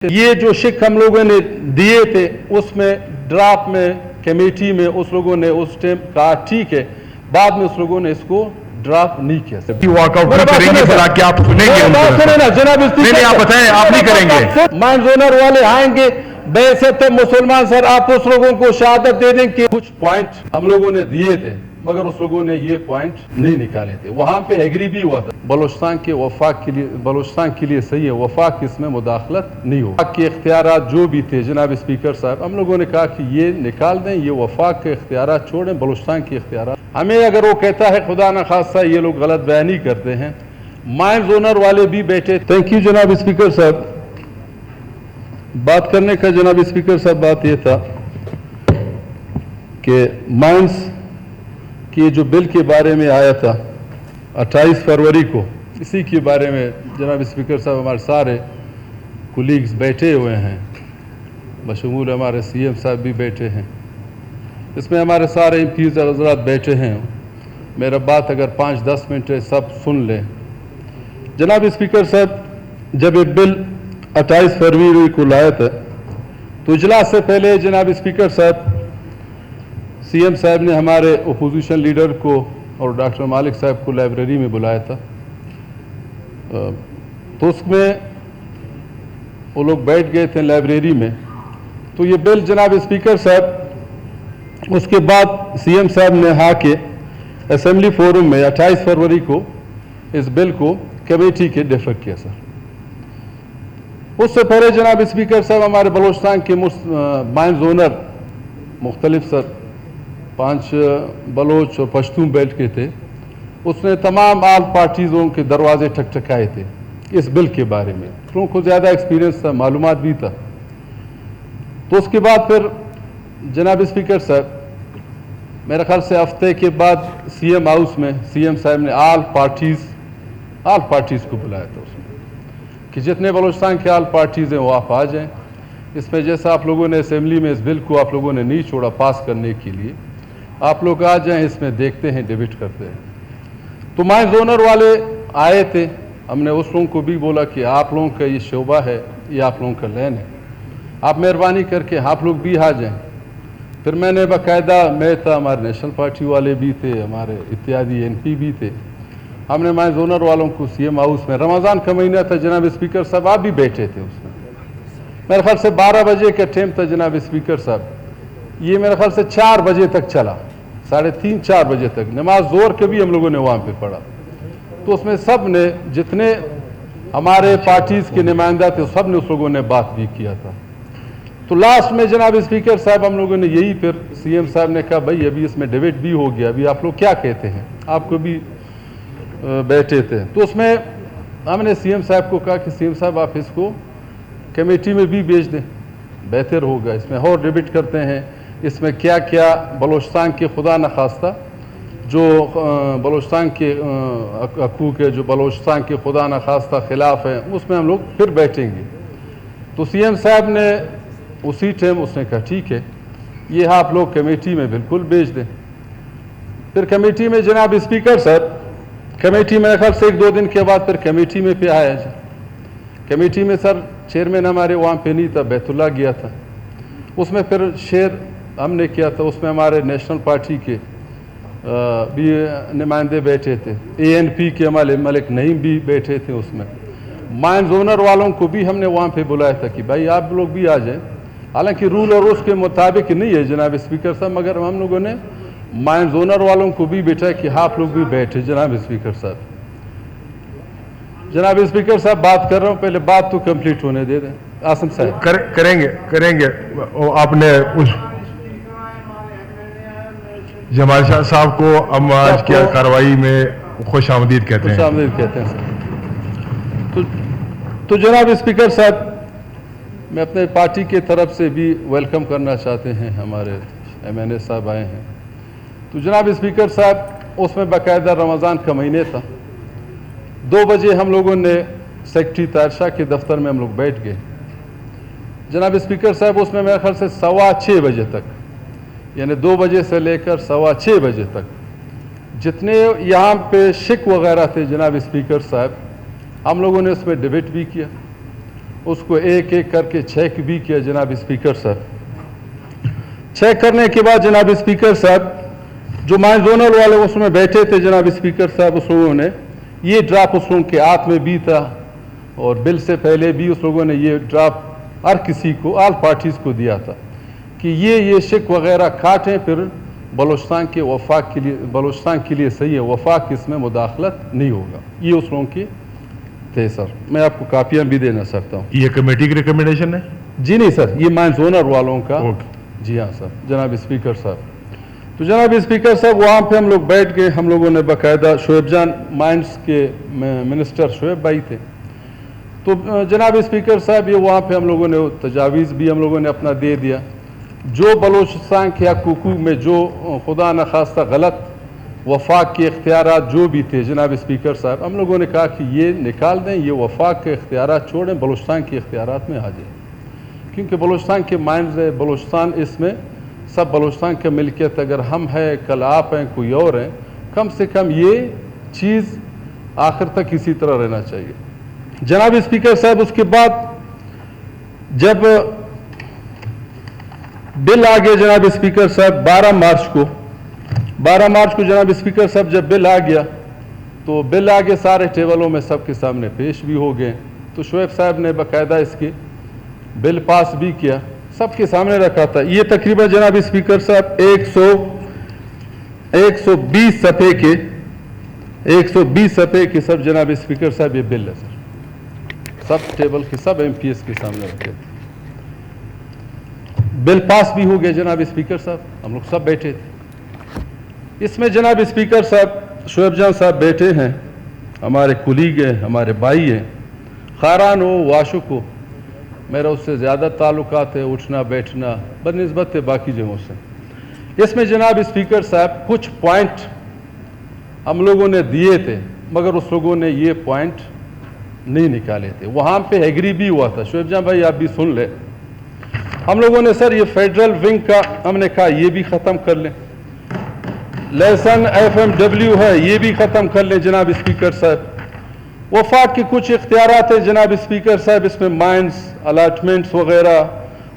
یہ جو شک ہم لوگوں نے دیے تھے اس میں ڈرافٹ میں کمیٹی میں اس لوگوں نے اس ٹائم کہا ٹھیک ہے، بعد میں اس لوگوں نے اس کو ڈرافٹ نہیں کیا۔ واک آؤٹ کریں گے پھر کہ آپ سنیں گے؟ جناب نہیں آپ بتائیں، آپ نہیں کریں گے؟ مائن زونر والے آئیں گے، بحیثیت مسلمان سر آپ اس لوگوں کو شہادت دے دیں کہ کچھ پوائنٹ ہم لوگوں نے دیے تھے مگر اس لوگوں نے یہ پوائنٹ نہیں نکالے تھے، وہاں پہ ایگری بھی ہوا تھا۔ بلوچستان کے وفاق کے لیے، بلوچستان کے لیے صحیح ہے، وفاق اس میں مداخلت نہیں ہو۔ وفاق کے اختیارات جو بھی تھے جناب اسپیکر صاحب، ہم لوگوں نے کہا کہ یہ نکال دیں، یہ وفاق کے اختیارات چھوڑیں، بلوچستان کے اختیارات۔ ہمیں اگر وہ کہتا ہے خدا نخواستہ یہ لوگ غلط بیانی کرتے ہیں، مائن زونر والے بھی بیٹھے۔ تھینک یو جناب اسپیکر صاحب۔ بات کرنے کا جناب اسپیکر صاحب بات یہ تھا کہ مائنز کی جو بل کے بارے میں آیا تھا 28 فروری کو، اسی کے بارے میں جناب اسپیکر صاحب ہمارے سارے کولیگز بیٹھے ہوئے ہیں، بشمول ہمارے سی ایم صاحب بھی بیٹھے ہیں، اس میں ہمارے سارے ایم پیز حضرات بیٹھے ہیں۔ میرا بات اگر 5-10 منٹ ہے سب سن لیں۔ جناب اسپیکر صاحب، جب یہ بل 28 فروری کو لایا تھا تو اجلاس سے پہلے جناب اسپیکر صاحب سی ایم صاحب نے ہمارے اپوزیشن لیڈر کو اور ڈاکٹر مالک صاحب کو لائبریری میں بلایا تھا، تو اس میں وہ لوگ بیٹھ گئے تھے لائبریری میں۔ تو یہ بل جناب اسپیکر صاحب اس کے بعد سی ایم صاحب نے ہا کے اسمبلی فورم میں 28 فروری کو اس بل کو کمیٹی کے ڈیفر کیا سر۔ اس سے پہلے جناب اسپیکر صاحب ہمارے بلوچستان کے مائن زونر مختلف سر 5 بلوچ اور پشتون بیلٹ کے تھے، اس نے تمام آل پارٹیزوں کے دروازے ٹھکٹھکائے تھے اس بل کے بارے میں، ان کو زیادہ ایکسپیرینس تھا، معلومات بھی تھا۔ تو اس کے بعد پھر جناب اسپیکر صاحب میرے خیال سے ہفتے کے بعد سی ایم ہاؤس میں سی ایم صاحب نے آل پارٹیز کو بلایا تھا اس میں کہ جتنے بلوچستان کے آل پارٹیز ہیں وہ آپ آ جائیں۔ اس میں جیسا آپ لوگوں نے اسمبلی میں اس بل کو آپ لوگوں نے نہیں چھوڑا پاس کرنے کے لیے، آپ لوگ آ جائیں، اس میں دیکھتے ہیں، ڈیبیٹ کرتے ہیں۔ تو مائن زونر والے آئے تھے، ہم نے اس لوگوں کو بھی بولا کہ آپ لوگوں کا یہ شعبہ ہے، یہ آپ لوگوں کا لین ہے، آپ مہربانی کر کے آپ لوگ بھی آ جائیں۔ پھر میں نے باقاعدہ، میں تھا، ہمارے نیشنل پارٹی والے بھی تھے، ہمارے اتحادی این پی بھی تھے، ہم نے مائن زونر والوں کو سی ایم ہاؤس میں، رمضان کا مہینہ تھا جناب اسپیکر صاحب، آپ بھی بیٹھے تھے اس میں، میرے خیال سے 12 بجے کا ٹائم تھا جناب اسپیکر صاحب، یہ میرے خیال سے 4 بجے تک چلا، 3:30-4 بجے تک نماز زور کے بھی ہم لوگوں نے وہاں پہ پڑھا۔ تو اس میں سب نے، جتنے ہمارے پارٹیز کے نمائندہ تھے سب نے، اس لوگوں نے بات بھی کیا تھا۔ تو لاسٹ میں جناب اسپیکر صاحب ہم لوگوں نے یہی، پھر سی ایم صاحب نے کہا بھائی ابھی اس میں ڈیبیٹ بھی ہو گیا، ابھی آپ لوگ کیا کہتے ہیں، آپ کو بھی بیٹھے تھے۔ تو اس میں ہم نے سی ایم صاحب کو کہا کہ سی ایم صاحب آپ اس کو کمیٹی میں بھی بھیج دیں، بہتر ہوگا، اس میں اور ڈیبیٹ کرتے ہیں، اس میں کیا کیا بلوچستان کے خدا نخواستہ جو بلوچستان کے حقوق ہے، جو بلوچستان کے خدا نخواستہ خلاف ہیں، اس میں ہم لوگ پھر بیٹھیں گے۔ تو سی ایم صاحب نے اسی ٹائم اس نے کہا ٹھیک ہے، یہ آپ لوگ کمیٹی میں بالکل بھیج دیں۔ پھر کمیٹی میں جناب اسپیکر صاحب، کمیٹی میں خیال سے 1-2 دن کے بعد پھر کمیٹی میں پہ آیا جی۔ کمیٹی میں سر چیئرمین ہمارے وہاں پہ نہیں تھا، بیت اللہ گیا تھا، اس میں پھر شیئر ہم نے کیا تھا، اس میں ہمارے نیشنل پارٹی کے بھی نمائندے بیٹھے تھے، اے این پی کے ہمارے ملک نعیم بھی بیٹھے تھے، اس میں مائن زونر والوں کو بھی ہم نے وہاں پہ بلایا تھا کہ بھائی آپ لوگ بھی آ جائیں، حالانکہ رول اور اس کے مطابق نہیں ہے جناب اسپیکر صاحب، مگر ہم لوگوں نے مائن زونر والوں کو بھی بیٹھا کہ آپ لوگ بھی بیٹھے جناب اسپیکر صاحب۔ جناب اسپیکر صاحب بات کر رہا ہوں، پہلے بات تو کمپلیٹ ہونے دے دیں۔ آصم صاحب کریں گے آپ نے اس جمال شاہ صاحب کو ہم آج کی کارروائی میں خوش آمدید کہتے ہیں۔ خوش آمدید کہتے ہیں سر۔ تو جناب اسپیکر صاحب، میں اپنے پارٹی کی طرف سے بھی ویلکم کرنا چاہتے ہیں، ہمارے ایم این اے صاحب آئے ہیں۔ تو جناب اسپیکر صاحب، اس میں باقاعدہ رمضان کا مہینے تھا، 2 بجے ہم لوگوں نے سیکرٹری طاہر شاہ کے دفتر میں ہم لوگ بیٹھ گئے جناب اسپیکر صاحب۔ اس میں میرے خیال سے 6:15 بجے تک، یعنی 2 بجے سے لے کر 6:15 بجے تک جتنے یہاں پہ شک وغیرہ تھے جناب اسپیکر صاحب، ہم لوگوں نے اس میں ڈیبیٹ بھی کیا، اس کو ایک ایک کر کے چیک بھی کیا جناب اسپیکر صاحب. چیک کرنے کے بعد جناب اسپیکر صاحب جو مائن زونل والے اس میں بیٹھے تھے جناب اسپیکر صاحب, اس لوگوں نے یہ ڈراپ اس لوگوں کے ہاتھ میں بھی تھا اور بل سے پہلے بھی اس لوگوں نے یہ ڈراپ ہر کسی کو, آل پارٹیز کو دیا تھا کہ یہ شک وغیرہ کاٹیں, پھر بلوچستان کے وفاق کے لیے, بلوچستان کے لیے صحیح ہے, وفاق اس میں مداخلت نہیں ہوگا. یہ اس لوگوں کی تھے سر. میں آپ کو کاپیاں بھی دینا چاہتا ہوں. یہ کمیٹی کی ریکمنڈیشن ہے؟ جی نہیں سر, یہ مائن زونر والوں کا. جی ہاں سر جناب اسپیکر صاحب. تو جناب اسپیکر صاحب وہاں پہ ہم لوگ بیٹھ گئے, ہم لوگوں نے باقاعدہ شعیب جان مائنس کے منسٹر شعیب بھائی تھے, تو جناب اسپیکر صاحب یہ وہاں پہ ہم لوگوں نے تجاویز بھی ہم لوگوں نے اپنا دے دیا. جو بلوچستان کے حقوق میں جو خدا نخواستہ غلط وفاق کے اختیارات جو بھی تھے جناب اسپیکر صاحب, ہم لوگوں نے کہا کہ یہ نکال دیں, یہ وفاق کے اختیارات چھوڑیں, بلوچستان کے اختیارات میں آ جائیں, کیونکہ بلوچستان کے مائنز ہے, بلوچستان اس میں سب بلوچستان کا ملکیت. اگر ہم ہیں, کل آپ ہیں, کوئی اور ہیں, کم سے کم یہ چیز آخر تک اسی طرح رہنا چاہیے. جناب اسپیکر صاحب اس کے بعد جب بل آ گیا جناب اسپیکر صاحب 12 مارچ کو جناب اسپیکر صاحب جب بل آ گیا تو بل آگے سارے ٹیبلوں میں سب کے سامنے پیش بھی ہو گئے. تو شعیب صاحب نے باقاعدہ اس کے بل پاس بھی کیا, سب کے سامنے رکھا تھا. یہ تقریباً جناب اسپیکر صاحب 120 صفحے کے سب جناب اسپیکر صاحب یہ بل ہے سر, سب ٹیبل کے سب ایم پی ایس کے سامنے رکھے تھے. بل پاس بھی ہو گیا جناب اسپیکر صاحب, ہم لوگ سب بیٹھے تھے. اس میں جناب اسپیکر صاحب شعیب جان صاحب بیٹھے ہیں, ہمارے کولیگ ہیں, ہمارے بھائی ہیں. خاران ہو واشق ہو, میرا اس سے زیادہ تعلقات ہے, اٹھنا بیٹھنا بنسبت ہے باقی جگہوں سے. اس میں جناب اسپیکر صاحب کچھ پوائنٹ ہم لوگوں نے دیے تھے, مگر اس لوگوں نے یہ پوائنٹ نہیں نکالے تھے. وہاں پہ ایگری بھی ہوا تھا. شعیب جان بھائی آپ بھی سن لیں, ہم لوگوں نے سر یہ فیڈرل ونگ کا ہم نے کہا یہ بھی ختم کر لیں, لیسن FMW ہے یہ بھی ختم کر لیں جناب اسپیکر صاحب. وفاق کے کچھ اختیارات ہیں جناب اسپیکر صاحب, اس میں مائنز الاٹمنٹس وغیرہ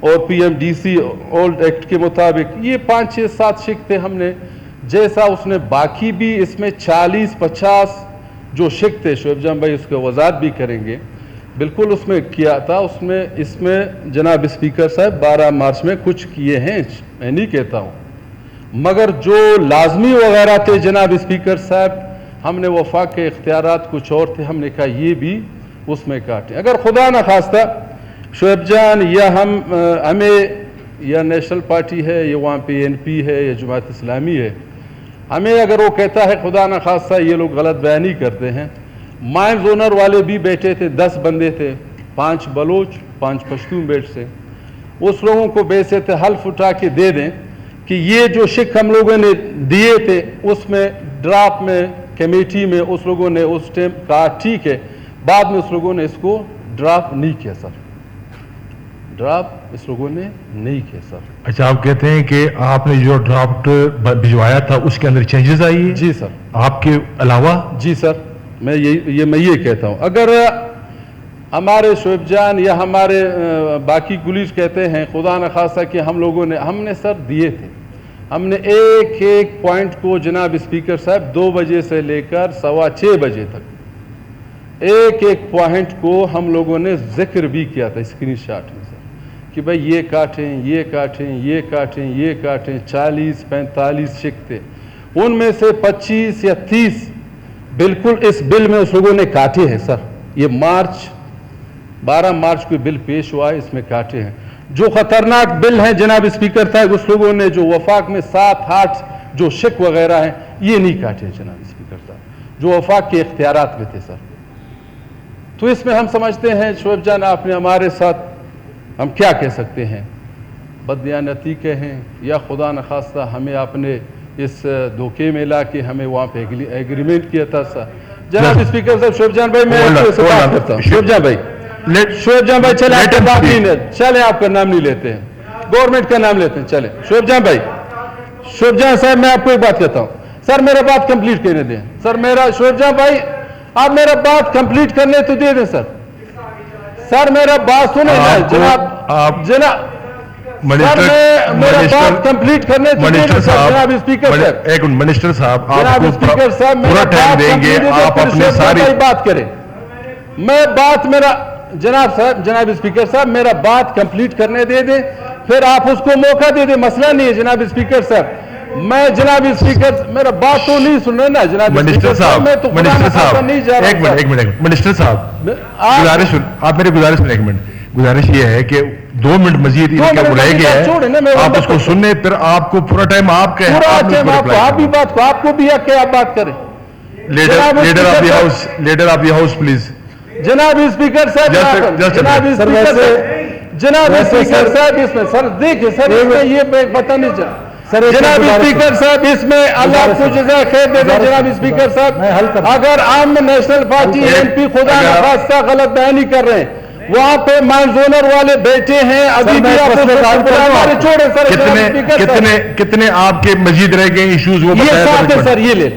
اور PMDC اولڈ ایکٹ کے مطابق یہ 5 6 7 شک تھے. ہم نے جیسا اس نے باقی بھی اس میں 40-50 جو شک تھے, شعیب جان بھائی اس کے وضاحت بھی کریں گے, بالکل اس میں کیا تھا. اس میں جناب اسپیکر صاحب 12 مارچ میں کچھ کیے ہیں, میں نہیں کہتا ہوں, مگر جو لازمی وغیرہ تھے جناب اسپیکر صاحب ہم نے وفاق کے اختیارات کچھ اور تھے, ہم نے کہا یہ بھی اس میں کاٹیں. اگر خدا نخواستہ شعیب جان یا ہمیں یا نیشنل پارٹی ہے یا وہاں پہ NP ہے یا جماعت اسلامی ہے, ہمیں اگر وہ کہتا ہے خدا نخواستہ یہ لوگ غلط بیانی کرتے ہیں, مائن زونر والے بھی بیٹھے تھے, 10 بندے تھے, 5 بلوچ 5 پشتون بیٹھ سے, اس لوگوں کو بیسے تھے حلف اٹھا کے دے دیں کہ یہ جو شک ہم لوگوں نے دیے تھے اس میں ڈراپ میں کمیٹی میں اس لوگوں نے اس ٹائم کہا ٹھیک ہے, بعد میں اس لوگوں نے اس کو ڈراپ نہیں کیا سر, ڈراپ اس لوگوں نے نہیں کیا سر. اچھا آپ کہتے ہیں کہ آپ نے جو ڈرافٹ بھجوایا تھا اس کے اندر چینجز آئی ہیں؟ جی سر. آپ کے علاوہ؟ جی سر, میں یہ کہتا ہوں, اگر ہمارے شعیب جان یا ہمارے باقی کولیگ کہتے ہیں خدا نخواستہ کہ ہم نے سر دیے تھے, ہم نے ایک پوائنٹ کو جناب اسپیکر صاحب 2 بجے سے لے کر 6:15 بجے تک ایک پوائنٹ کو ہم لوگوں نے ذکر بھی کیا تھا اسکرین شاٹ میں سر, کہ بھائی یہ کاٹیں یہ کاٹیں یہ کاٹیں یہ کاٹیں. 40-45 شک تھے, ان میں سے 25 یا 30 بالکل اس بل میں اس لوگوں نے کاٹے ہیں سر. یہ 12 مارچ کو بل پیش ہوا ہے, اس میں کاٹے ہیں. جو خطرناک بل ہیں جناب اسپیکر صاحب اس لوگوں نے جو وفاق میں 7-8 جو شک وغیرہ ہیں یہ نہیں کاٹے ہیں جناب اسپیکر صاحب, جو وفاق کے اختیارات میں تھے سر. تو اس میں ہم سمجھتے ہیں شعیب جان آپ نے ہمارے ساتھ, ہم کیا کہہ سکتے ہیں, بددیانتی کہیں یا خدا نخواستہ ہمیں آپ نے اس دھوکے میں لا کے ہمیں وہاں پہ ایگریمنٹ کیا تھا سر. جناب اسپیکر صاحب شعیب جان بھائی میں آپ سے بات کرتا ہوں. شعیب جان بھائی چلیں آپ کا نام نہیں لیتے, چلیں آپ کا نام نہیں لیتے ہیں, گورنمنٹ کا نام لیتے ہیں, چلیں. شعیب جان صاحب میں آپ کو ایک بات کہتا ہوں سر, میرا بات کمپلیٹ کرنے دیں سر. شعیب جان بھائی آپ میرا بات کمپلیٹ کرنے تو دے دیں سر. سر میرا بات سنیں نا آپ کو- جناب آپ جناب منسٹر میرا بات کمپلیٹ کرنے منسٹر صاحب جناب اسپیکر صاحب ایک منسٹر صاحب جناب آپ کو اسپیکر صاحب پورا میرا ٹائم بات دیں گے complete ہے، آپ پھر اپنے شیخ ساری صاحب بات کریں میں بات میرا جناب اسپیکر صاحب میرا بات کمپلیٹ کرنے دے دیں پھر آپ اس کو موقع دے دیں مسئلہ نہیں ہے جناب اسپیکر صاحب میں جناب اسپیکر میرا بات تو نہیں سن رہے نا جناب منسٹر اسپیکر صاحب میں تو منسٹر صاحب نہیں جا صاحب ایک رہا منٹ منسٹر صاحب آپ گزارش آپ میری گزارش میں ایک منٹ گزارش یہ ہے کہ 2 منٹ مزید ان کا بلائے گیا چھوڑیں نا، میں ہے آپ وعدہ اس کو کرتا ہوں۔ سننے پھر آپ کو پورا ٹائم آپ کا ہے پورا آپ نے اس ٹائم کو آپ کو reply آپ بھی کرنا۔ بات کو آپ کو بھی ہے کہ آپ بات کریں لیڈر جناب leader of the speaker house leader of the house please جناب اسپیکر صاحب جناب اسپیکر صاحب جناب اسپیکر صاحب اس میں سر دیکھیں سر اس میں یہ پتہ نہیں چلا جناب اسپیکر صاحب اس میں اللہ آپ کو جزائے خیر دے دیں جناب اسپیکر صاحب اگر عام نیشنل پارٹی ایم پی خدا نخواستہ غلط بیانی کر رہے ہیں وہاں پہ مائنزونر والے بیٹھے ہیں ابھی بھی آپ چھوڑیں سر کتنے آپ کے مزید رہ گئے ایشوز وہ یہ ساتھ ہے سر یہ لے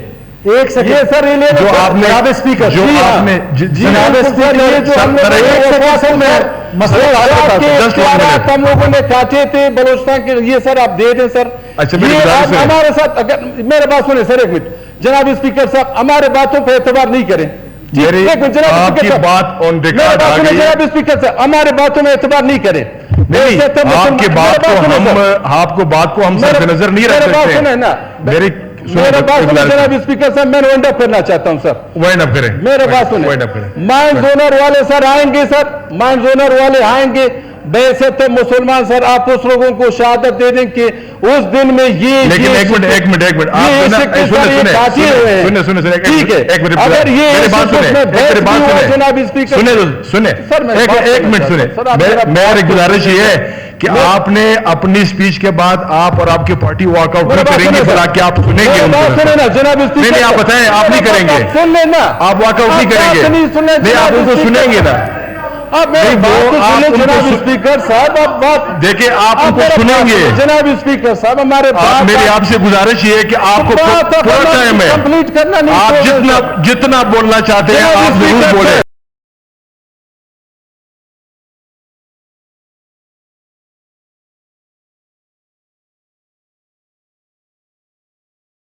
ایک سیکنڈ یہ سر یہ لے جو آپ نے جناب اسپیکر جو آپ نے جناب اسپیکر یہ جو ہم نے ہم لوگوں نے کاٹے تھے بلوچستان کے یہ سر آپ دے دیں سر اچھا ہمارے ساتھ اگر میرے بات سنیں سر ایک منٹ جناب اسپیکر صاحب ہمارے باتوں پہ اعتبار نہیں کریں آپ کی بات آن ریکارڈ آ گئی جناب اسپیکر صاحب ہمارے باتوں میں اعتبار نہیں کریں آپ کی بات کو ہم آپ کو بات کو ہم صرف نظر نہیں رکھ سکتے میری میرے بات سنیں جناب اسپیکر صاحب میں وائنڈ اپ کرنا چاہتا ہوں سر وائنڈ اپ کریں میرے بات سنیں مائن زونر والے سر آئیں گے سر مائن زونر والے آئیں گے ویسے تو مسلمان سر آپ اس لوگوں کو شہادت دے دیں کہ اس دن میں یہ لیکن ایک منٹ ٹھیک ہے اگر یہ جناب اسپیکر ایک منٹ سنیں میری گزارش یہ ہے کہ آپ نے اپنی اسپیچ کے بعد آپ اور آپ کی پارٹی واک آؤٹ نہیں کریں گے بلکہ آپ سنیں گے جناب نہیں آپ بتائیں آپ نہیں کریں گے سن لینا آپ واک آؤٹ نہیں کریں گے نہیں آپ ان کو سنیں گے نا جناب اسپیکر صاحب آپ بات دیکھیں آپ ان کو سنیں گے جناب اسپیکر صاحب ہمارے میری آپ سے گزارش یہ ہے کہ آپ کو پورا ٹائم ہے کمپلیٹ کرنا نہیں آپ جتنا بولنا چاہتے ہیں آپ ضرور بولیں